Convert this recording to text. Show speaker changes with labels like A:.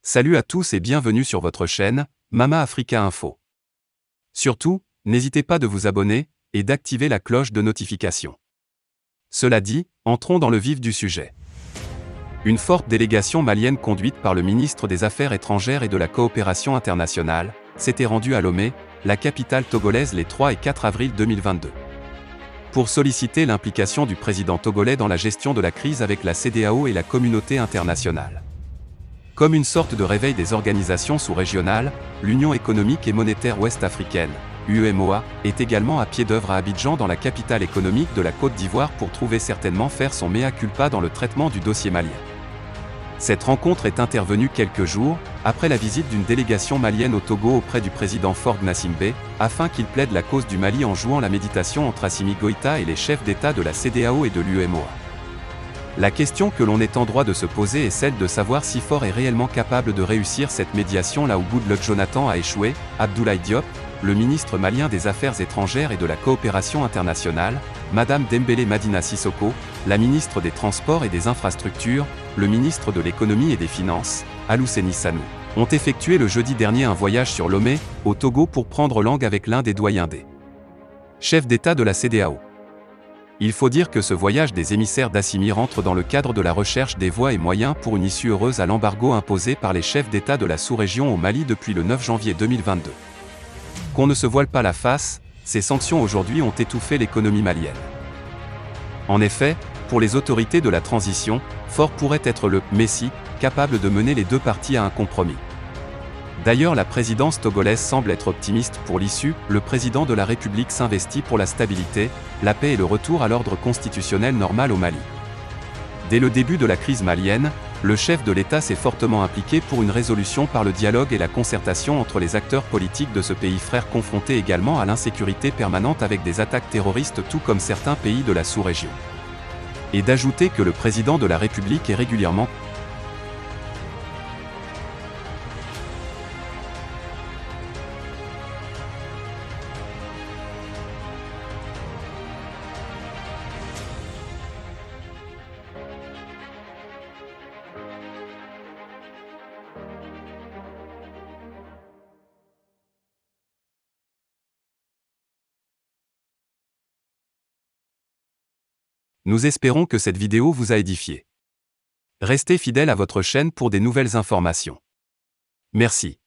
A: Salut à tous et bienvenue sur votre chaîne, Mama Africa Info. Surtout, n'hésitez pas de vous abonner et d'activer la cloche de notification. Cela dit, entrons dans le vif du sujet. Une forte délégation malienne conduite par le ministre des Affaires étrangères et de la coopération internationale s'était rendue à Lomé, la capitale togolaise les 3 et 4 avril 2022. Pour solliciter l'implication du président togolais dans la gestion de la crise avec la CEDEAO et la communauté internationale. Comme une sorte de réveil des organisations sous-régionales, l'Union économique et monétaire ouest-africaine, UEMOA, est également à pied d'œuvre à Abidjan dans la capitale économique de la Côte d'Ivoire pour trouver certainement faire son mea culpa dans le traitement du dossier malien. Cette rencontre est intervenue quelques jours après la visite d'une délégation malienne au Togo auprès du président Faure Gnassingbé, afin qu'il plaide la cause du Mali en jouant la méditation entre Assimi Goïta et les chefs d'État de la CEDEAO et de l'UEMOA. La question que l'on est en droit de se poser est celle de savoir si Faure est réellement capable de réussir cette médiation là où Goodluck Jonathan a échoué. Abdoulaye Diop, le ministre malien des Affaires étrangères et de la coopération internationale, Madame Dembélé Madina Sissoko, la ministre des Transports et des Infrastructures, le ministre de l'Économie et des Finances, Alouseni Sanou, ont effectué le jeudi dernier un voyage sur Lomé, au Togo pour prendre langue avec l'un des doyens des chefs d'État de la CEDEAO. Il faut dire que ce voyage des émissaires d'Assimi rentre dans le cadre de la recherche des voies et moyens pour une issue heureuse à l'embargo imposé par les chefs d'État de la sous-région au Mali depuis le 9 janvier 2022. Qu'on ne se voile pas la face, ces sanctions aujourd'hui ont étouffé l'économie malienne. En effet, pour les autorités de la transition, Faure pourrait être le « Messie » capable de mener les deux parties à un compromis. D'ailleurs, la présidence togolaise semble être optimiste pour l'issue, le président de la République s'investit pour la stabilité, la paix et le retour à l'ordre constitutionnel normal au Mali. Dès le début de la crise malienne, le chef de l'État s'est fortement impliqué pour une résolution par le dialogue et la concertation entre les acteurs politiques de ce pays frère confronté également à l'insécurité permanente avec des attaques terroristes tout comme certains pays de la sous-région. Et d'ajouter que le président de la République est régulièrement Nous espérons que cette vidéo vous a édifié. Restez fidèle à votre chaîne pour des nouvelles informations. Merci.